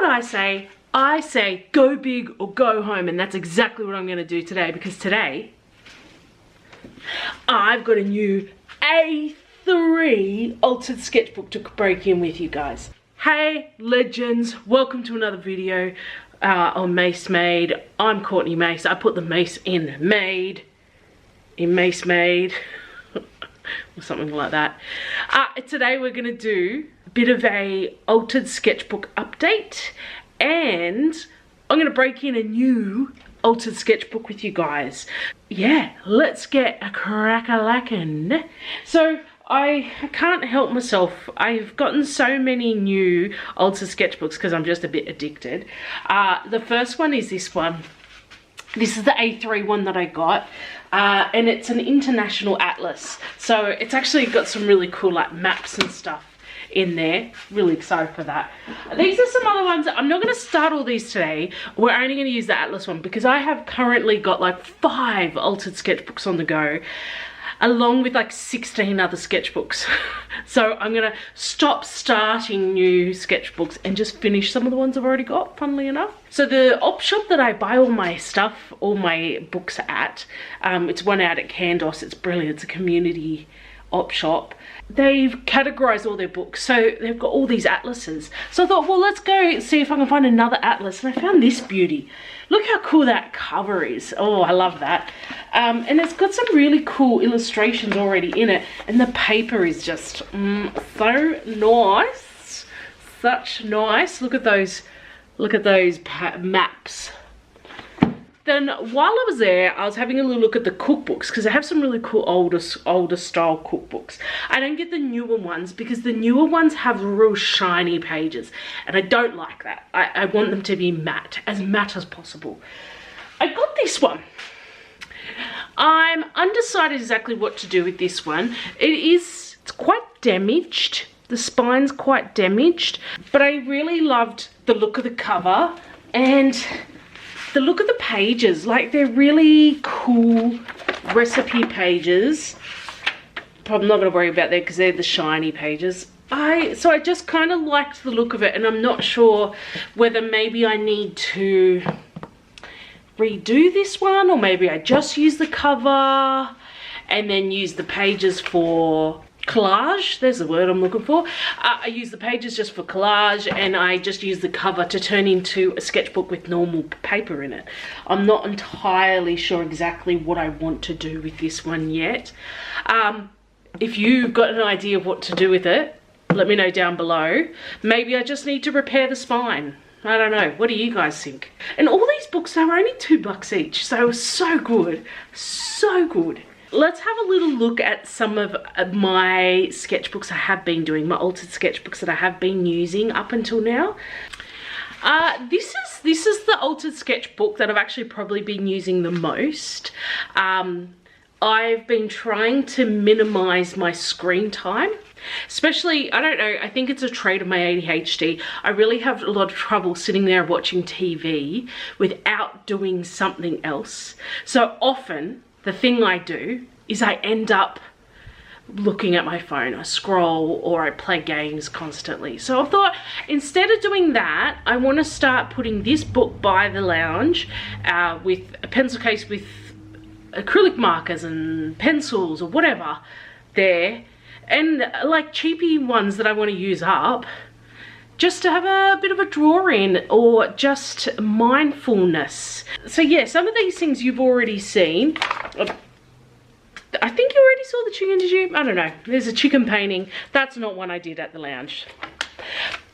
what I say? I say go big or go home, and that's exactly what I'm going to do today, because today I've got a new A3 altered sketchbook to break in with you guys. Hey legends, welcome to another video on Mace Made. I'm Courtney Mace. I put the Mace in Made, Mace Made or something like that. Today we're going to do a bit of a altered sketchbook update, and I'm going to break in a new altered sketchbook with you guys. Yeah, let's get a crack-a-lackin'. So I can't help myself. I've gotten so many new altered sketchbooks because I'm just a bit addicted. The first one is this one. This is the A3 one that I got, and it's an international atlas. So it's actually got some really cool like maps and stuff in there. Really excited for that. These are some other ones. I'm not going to start all these today. We're only going to use the atlas one because I have currently got like 5 altered sketchbooks on the go, along with like 16 other sketchbooks. So I'm gonna stop starting new sketchbooks and just finish some of the ones I've already got, funnily enough. So the op shop that I buy all my stuff, all my books at, it's one out at Candos. It's brilliant. It's a community op shop. They've categorized all their books, so they've got all these atlases. So I thought, well, let's go see if I can find another atlas, and I found this beauty. Look how cool that cover is. Oh, I love that. And it's got some really cool illustrations already in it, and the paper is just so nice. Such nice. Look at those maps. Then while I was there, I was having a little look at the cookbooks, because I have some really cool older style cookbooks. I don't get the newer ones because the newer ones have real shiny pages, and I don't like that. I want them to be matte as possible. I got this one. I'm undecided exactly what to do with this one. It's quite damaged. The spine's quite damaged, but I really loved the look of the cover and the look of the pages. Like, they're really cool recipe pages. I'm not going to worry about that because they're the shiny pages. So I just kind of liked the look of it, and I'm not sure whether maybe I need to redo this one, or maybe I just use the cover and then use the pages for collage. There's the word I'm looking for. I use the pages just for collage, and I just use the cover to turn into a sketchbook with normal paper in it. I'm not entirely sure exactly what I want to do with this one yet. If you've got an idea of what to do with it, let me know down below. Maybe I just need to repair the spine. I don't know. What do you guys think? And all these books are only $2 each, so it was so good. So good. Let's have a little look at some of my sketchbooks I have been doing, my altered sketchbooks that I have been using up until now. This is the altered sketchbook that I've actually probably been using the most. I've been trying to minimize my screen time. Especially, I don't know, I think it's a trait of my ADHD. I really have a lot of trouble sitting there watching TV without doing something else. So often, the thing I do is I end up looking at my phone. I scroll or I play games constantly. So I thought, instead of doing that, I want to start putting this book by the lounge with a pencil case with acrylic markers and pencils or whatever there, and like cheapy ones that I want to use up, just to have a bit of a draw in, or just mindfulness. So yeah, some of these things you've already seen. I think you already saw the chicken, did you? I don't know. There's a chicken painting. That's not one I did at the lounge.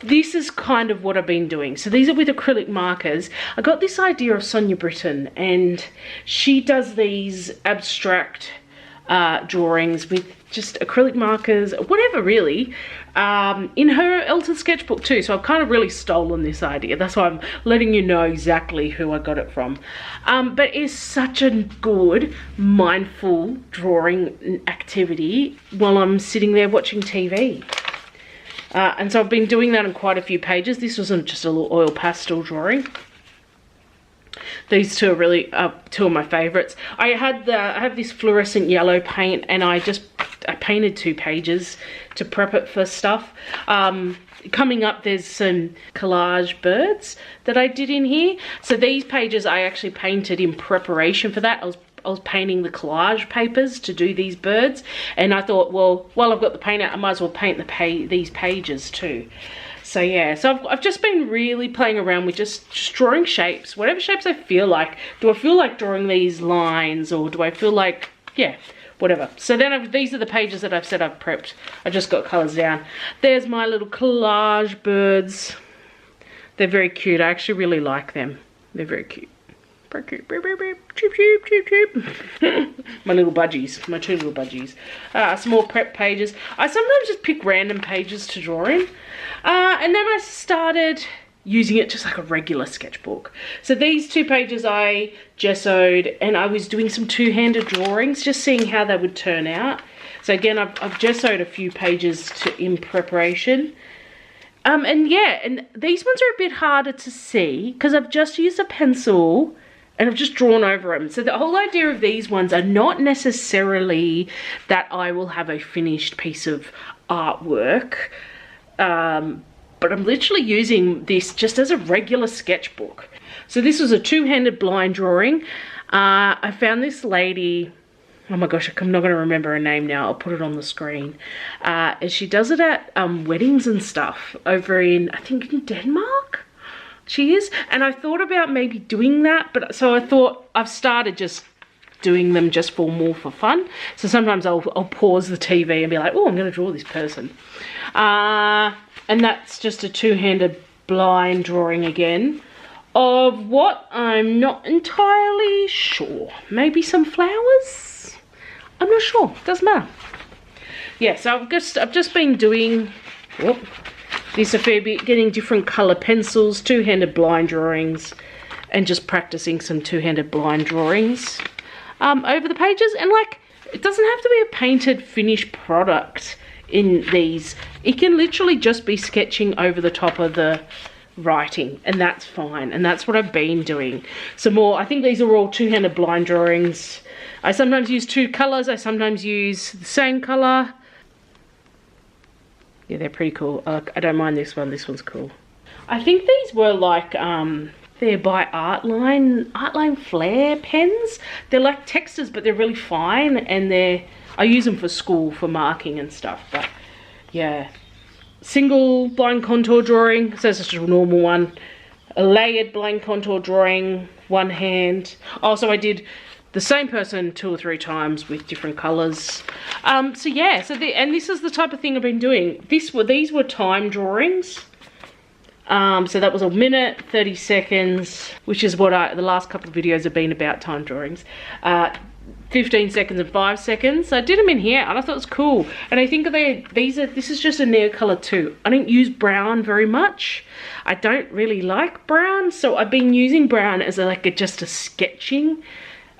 This is kind of what I've been doing. So these are with acrylic markers. I got this idea of Sonia Britton, and she does these abstract drawings with just acrylic markers, whatever really, in her altered sketchbook too. So I've kind of really stolen this idea. That's why I'm letting you know exactly who I got it from. But it's such a good mindful drawing activity while I'm sitting there watching TV. And so I've been doing that on quite a few pages. This wasn't just a little oil pastel drawing. These two are really two of my favorites. I have this fluorescent yellow paint, and I just painted 2 pages to prep it for stuff. Coming up, there's some collage birds that I did in here. So these pages I actually painted in preparation for that. I was painting the collage papers to do these birds, and I thought, well, while I've got the paint out, I might as well paint these pages too. So yeah, so I've just been really playing around with just drawing shapes, whatever shapes I feel like. Do I feel like drawing these lines, or do I feel like, yeah, whatever. So then these are the pages that I've said I've prepped. I just got colours down. There's my little collage birds. They're very cute. I actually really like them. They're very cute. Very cute. Beep, beep, beep. Cheep, cheep, cheep, cheep. My little budgies. My 2 little budgies. Some more prep pages. I sometimes just pick random pages to draw in. And then I started using it just like a regular sketchbook. So these 2 pages I gessoed, and I was doing some 2-handed drawings, just seeing how they would turn out. So again, I've gessoed a few pages in preparation. And yeah, and these ones are a bit harder to see because I've just used a pencil and I've just drawn over them. So the whole idea of these ones are not necessarily that I will have a finished piece of artwork, but I'm literally using this just as a regular sketchbook. So this was a 2-handed blind drawing. I found this lady, oh my gosh, I'm not going to remember her name now. I'll put it on the screen. And she does it at weddings and stuff over in, I think in Denmark. She is. And I thought about maybe doing that, but so I thought I've started just doing them just for more for fun. So sometimes I'll pause the TV and be like, oh, I'm going to draw this person. And that's just a 2-handed blind drawing again of what I'm not entirely sure. Maybe some flowers? I'm not sure. Doesn't matter. Yeah, so I've just been doing this a fair bit, getting different colour pencils, 2-handed blind drawings, and just practicing some 2-handed blind drawings over the pages. And like, it doesn't have to be a painted finished product in these. It can literally just be sketching over the top of the writing, and that's fine, and that's what I've been doing. Some more, I think these are all 2-handed blind drawings. I sometimes use 2 colours, I sometimes use the same colour. Yeah, they're pretty cool. I don't mind this one. This one's cool. I think these were like, they're by Artline Flare pens. They're like textures, but they're really fine, and I use them for school for marking and stuff. But yeah, single blind contour drawing. So it's just a normal one. A layered blind contour drawing, 1 hand. Also, I did the same person 2 or 3 times with different colours. So yeah, and this is the type of thing I've been doing. These were time drawings. So that was 1 minute, 30 seconds, which is what the last couple of videos have been about, time drawings. 15 seconds and 5 seconds. So I did them in here and I thought it was cool. And I think this is just a Neocolor too. I don't use brown very much. I don't really like brown, so I've been using brown as just a sketching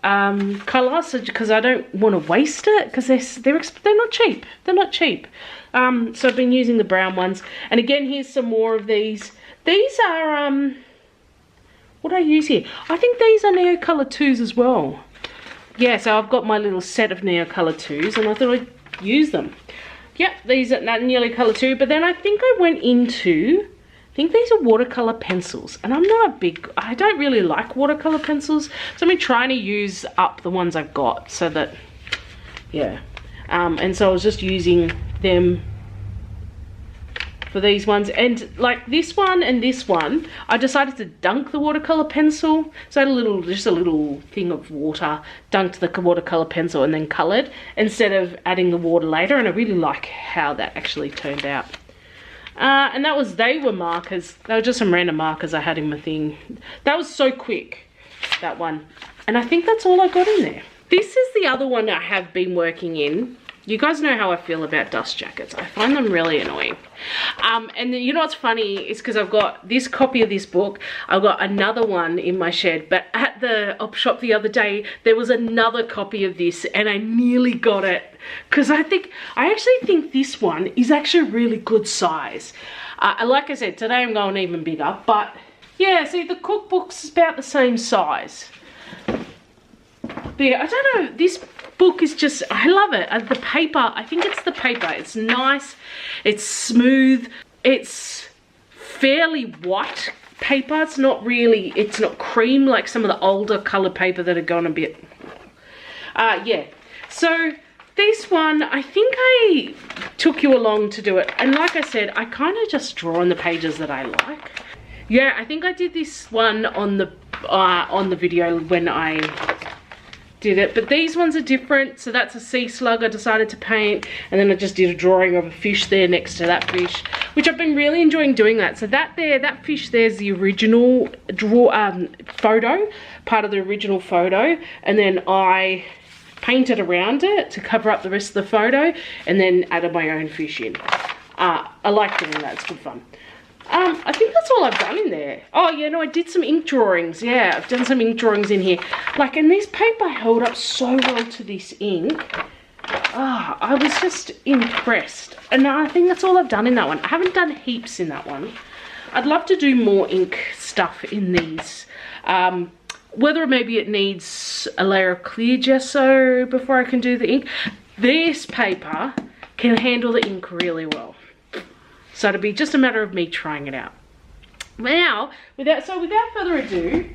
colour, so because I don't want to waste it, because they're not cheap. They're not cheap. So I've been using the brown ones. And again, here's some more of these. These are what do I use here? I think these are Neocolor 2s as well. Yeah, so I've got my little set of Neocolor 2s, and I thought I'd use them. Yep, these are Neocolor 2, but then I think I went into, I think these are watercolor pencils, and I don't really like watercolor pencils, so I'm trying to use up the ones I've got, so that, yeah. And so I was just using them for these ones, and like this one and this one, I decided to dunk the watercolor pencil. So I had just a little thing of water, dunked the watercolor pencil and then colored instead of adding the water later, and I really like how that actually turned out. And they were markers. They were just some random markers I had in my thing. That was so quick, that one. And I think that's all I got in there. This is the other one I have been working in. You guys know how I feel about dust jackets. I find them really annoying. And you know what's funny is because I've got this copy of this book. I've got another one in my shed. But at the op shop the other day, there was another copy of this and I nearly got it. Because I actually think this one is actually a really good size. Like I said, today I'm going even bigger. But yeah, see, the cookbook's about the same size. But yeah, I don't know, this book is just, I love it. The paper, I think it's the paper. It's nice, it's smooth, it's fairly white paper. It's not really, it's not cream like some of the older colored paper that have gone a bit, yeah. So this one, I think I took you along to do it. And like I said, I kind of just draw on the pages that I like. Yeah, I think I did this one on the video when I did it, but these ones are different. So that's a sea slug I decided to paint, and then I just did a drawing of a fish there next to that fish, which I've been really enjoying doing that. So that fish there's the original photo, part of the original photo, and then I painted around it to cover up the rest of the photo, and then added my own fish in. I like doing that, it's good fun. I think that's all I've done in there. Oh yeah, no, I did some ink drawings. Yeah, I've done some ink drawings in here. Like, and this paper held up so well to this ink. I was just impressed. And I think that's all I've done in that one. I haven't done heaps in that one. I'd love to do more ink stuff in these. Whether maybe it needs a layer of clear gesso before I can do the ink. This paper can handle the ink really well. So it'll be just a matter of me trying it out. Now, without further ado,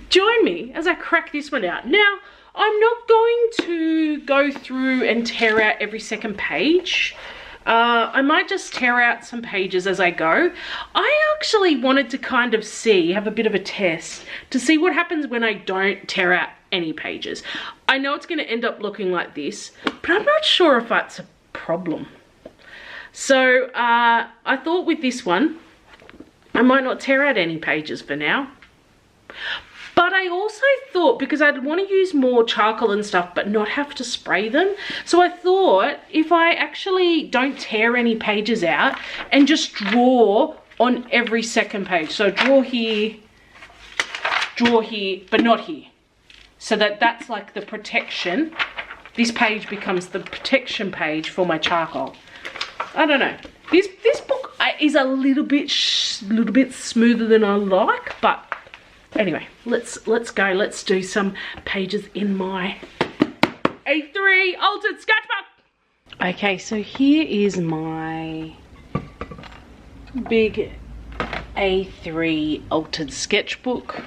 join me as I crack this one out. Now, I'm not going to go through and tear out every second page. I might just tear out some pages as I go. I actually wanted to kind of have a bit of a test to see what happens when I don't tear out any pages. I know it's going to end up looking like this, but I'm not sure if that's a problem. So I thought with this one, I might not tear out any pages for now. But I also thought, because I'd want to use more charcoal and stuff, but not have to spray them. So I thought if I actually don't tear any pages out and just draw on every second page. So draw here, but not here. So that's like the protection. This page becomes the protection page for my charcoal. I don't know. This book is a little bit smoother than I like, but anyway, let's go. Let's do some pages in my A3 altered sketchbook. Okay, so here is my big A3 altered sketchbook.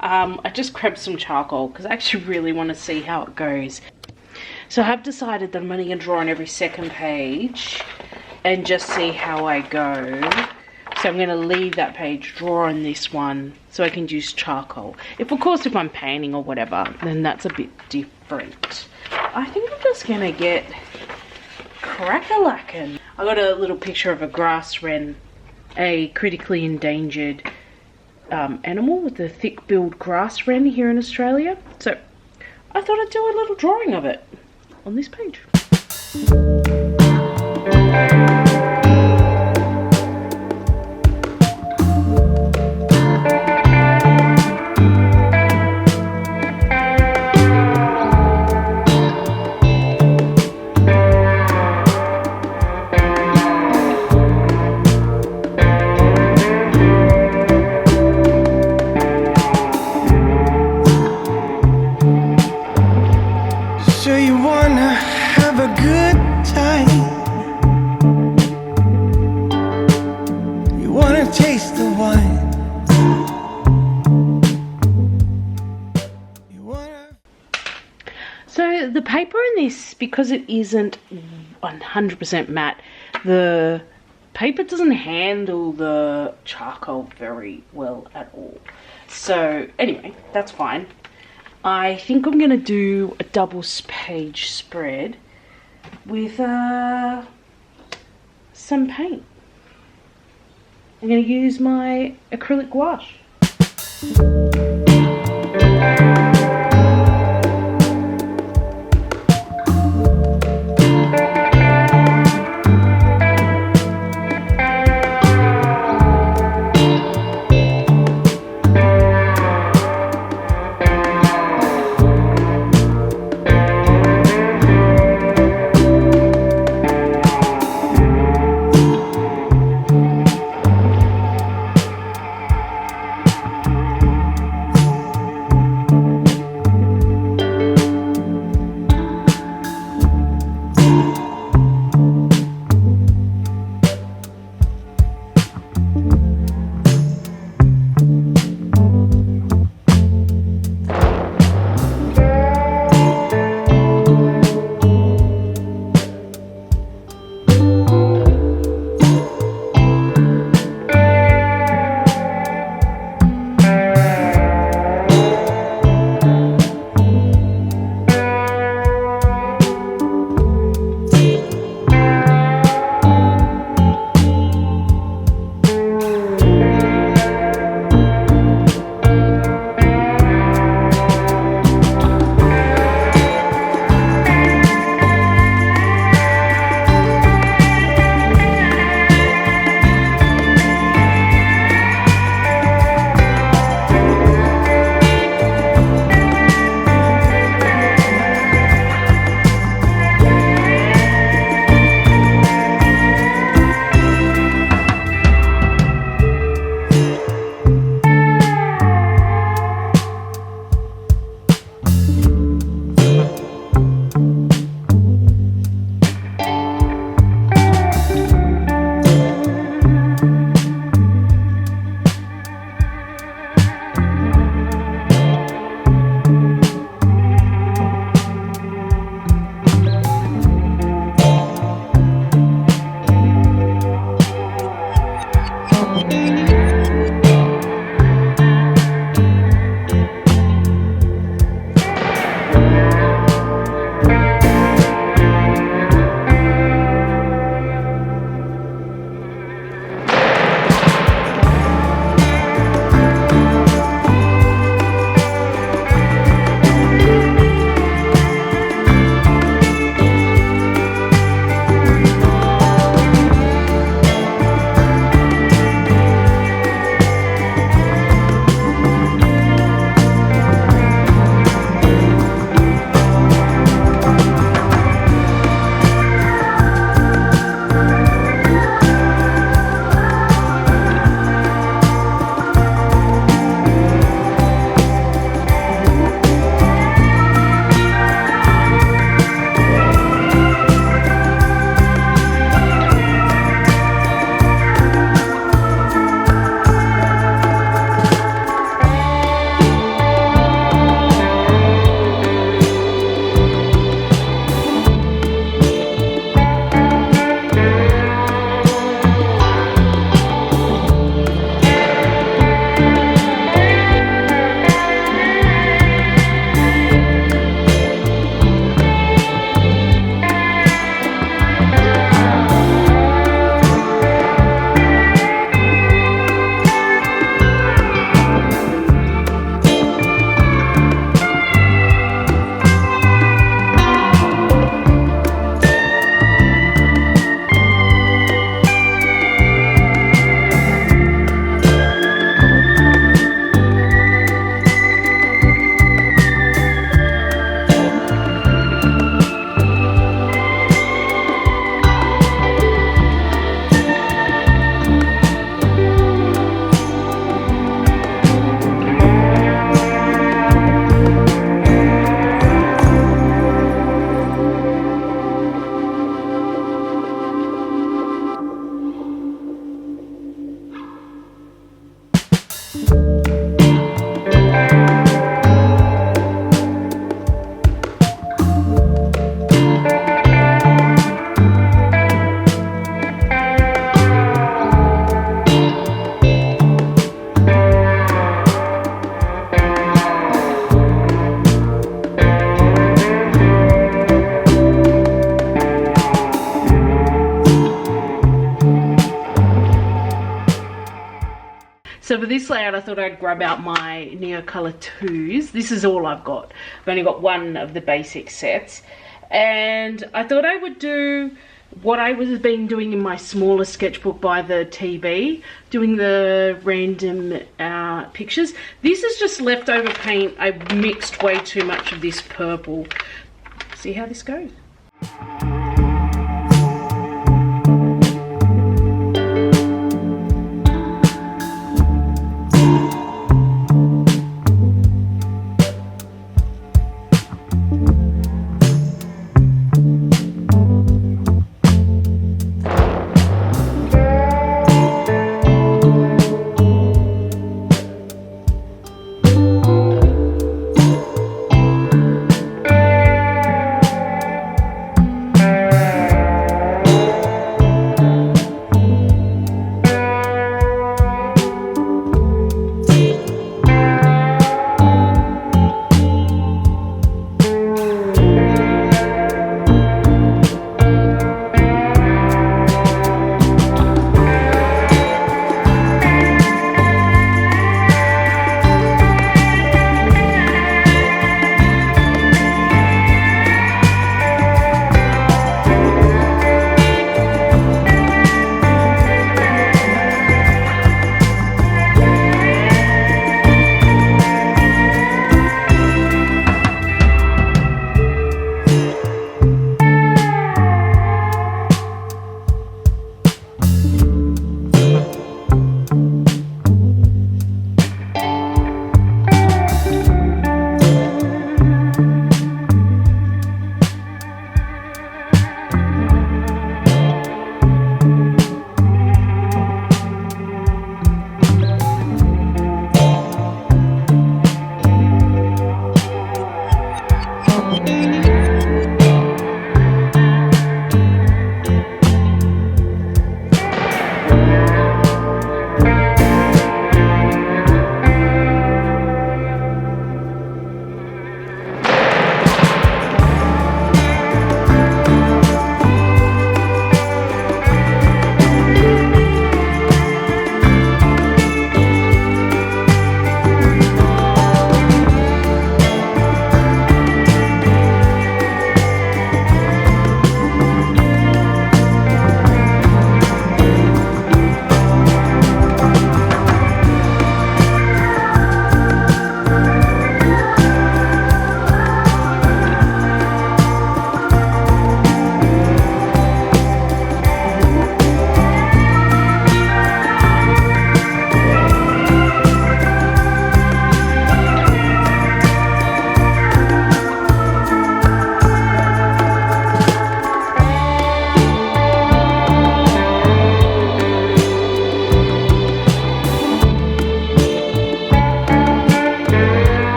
I just grabbed some charcoal because I actually really want to see how it goes. So I have decided that I'm only going to draw on every second page and just see how I go. So I'm going to leave that page, draw on this one, so I can use charcoal. Of course, if I'm painting or whatever, then that's a bit different. I think I'm just going to get crack-a-lackin'. I got a little picture of a grass wren, a critically endangered animal with a thick-billed grass wren here in Australia. So I thought I'd do a little drawing of it on this page. So the paper in this, because it isn't 100% matte, the paper doesn't handle the charcoal very well at all. So anyway, that's fine. I think I'm going to do a double page spread with some paint. I'm going to use my acrylic gouache. So for this layout, I thought I'd grab out my Neocolor 2s. This is all I've got. I've only got one of the basic sets. And I thought I would do what I was been doing in my smaller sketchbook by the TV, doing the random pictures. This is just leftover paint. I mixed way too much of this purple. See how this goes.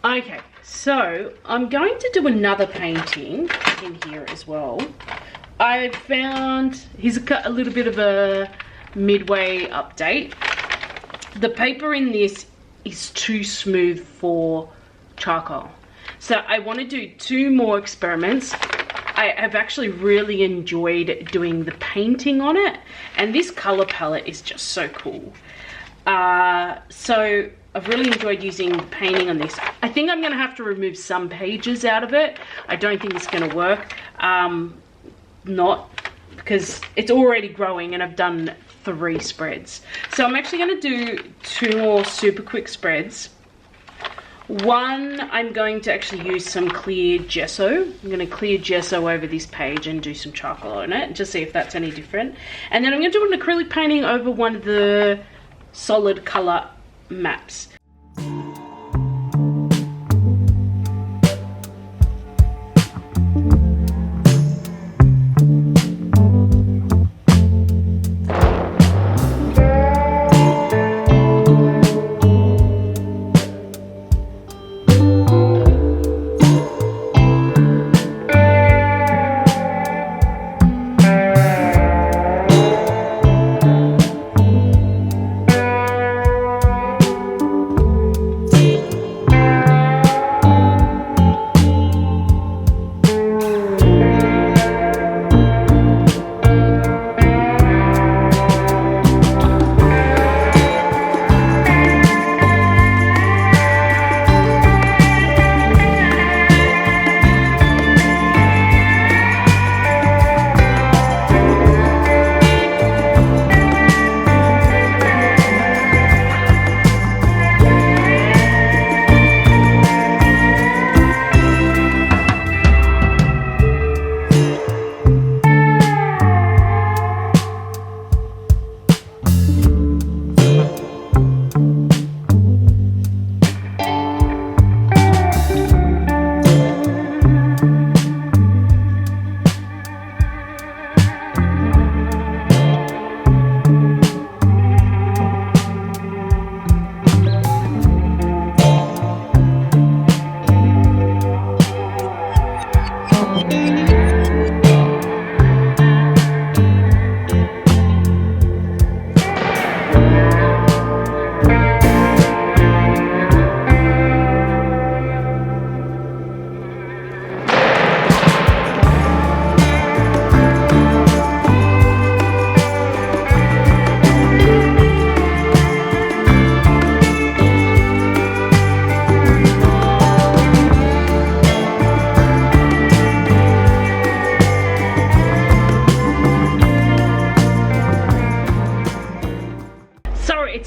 Okay, so I'm going to do another painting in here as well. I found, here's a little bit of a midway update. The paper in this is too smooth for charcoal. So I want to do 2 more experiments. I have actually really enjoyed doing the painting on it, and this color palette is just so cool. So I've really enjoyed using the painting on this. I think I'm going to have to remove some pages out of it. I don't think it's going to work. Not because it's already growing and I've done 3 spreads. So I'm actually going to do 2 more super quick spreads. One, I'm going to actually use some clear gesso. I'm going to clear gesso over this page and do some charcoal on it, just see if that's any different. And then I'm going to do an acrylic painting over one of the solid color maps.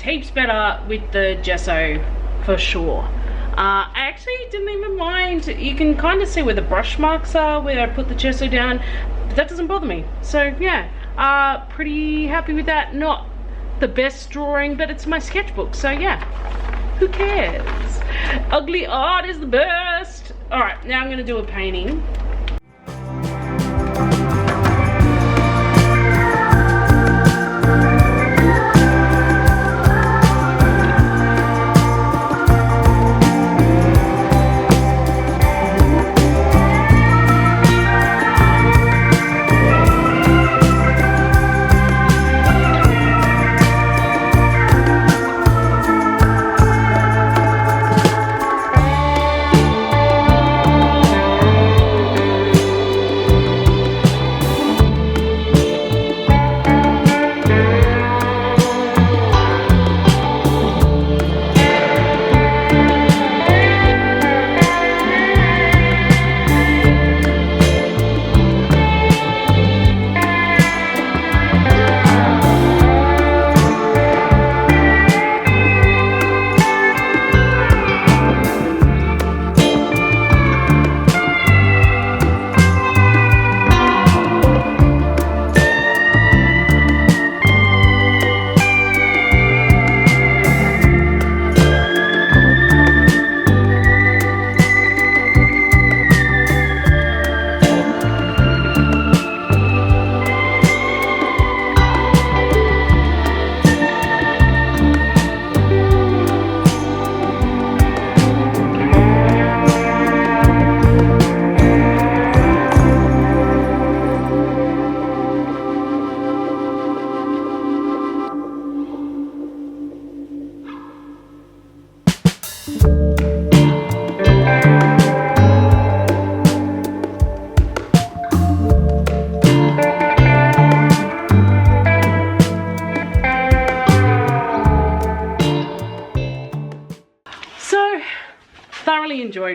Heaps better with the gesso for sure. I actually didn't even mind. You can kind of see where the brush marks are where I put the gesso down, but that doesn't bother me. So yeah, pretty happy with that. Not the best drawing, but it's my sketchbook, so yeah, who cares? Ugly art is the best. All right, now I'm gonna do a painting.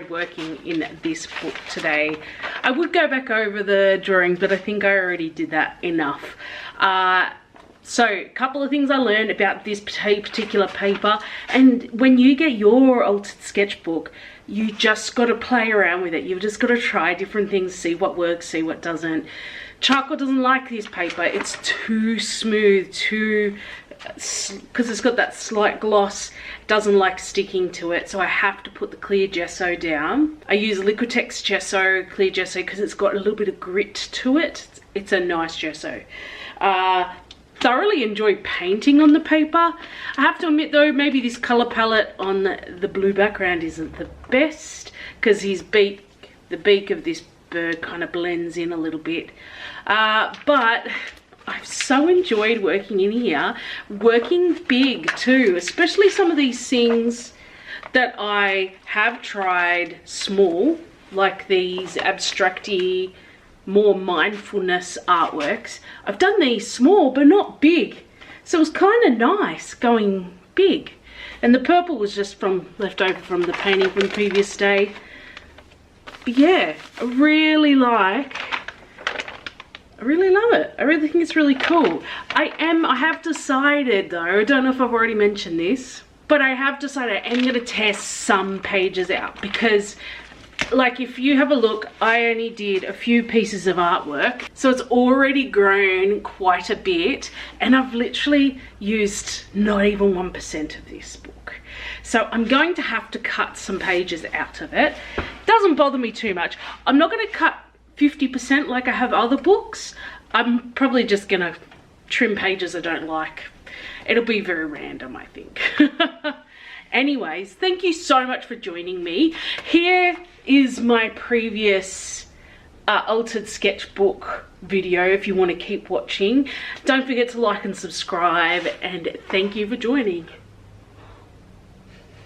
enjoyed working in this book today. I would go back over the drawings, but I think I already did that enough. So a couple of things I learned about this particular paper, and when you get your altered sketchbook, you just got to play around with it. You've just got to try different things, see what works, see what doesn't. Charcoal doesn't like this paper. It's too smooth, because it's got that slight gloss, doesn't like sticking to it, so I have to put the clear gesso down. I use Liquitex gesso, clear gesso, because it's got a little bit of grit to it. It's a nice gesso. Thoroughly enjoy painting on the paper. I have to admit though, maybe this color palette on the blue background isn't the best, because the beak of this bird kind of blends in a little bit. But I've so enjoyed working in here, working big too, especially some of these things that I have tried small, like these abstracty, more mindfulness artworks. I've done these small but not big, so it was kind of nice going big. And the purple was just left over from the painting from the previous day. But yeah, I really love it. I really think it's really cool. I have decided though, I don't know if I've already mentioned this, but I have decided I am going to test some pages out, because like if you have a look, I only did a few pieces of artwork, so it's already grown quite a bit, and I've literally used not even 1% of this book. So I'm going to have to cut some pages out of it. Doesn't bother me too much. I'm not going to cut 50% like I have other books. I'm probably just going to trim pages I don't like. It'll be very random, I think. Anyways, thank you so much for joining me. Here is my previous altered sketchbook video if you want to keep watching. Don't forget to like and subscribe, and thank you for joining.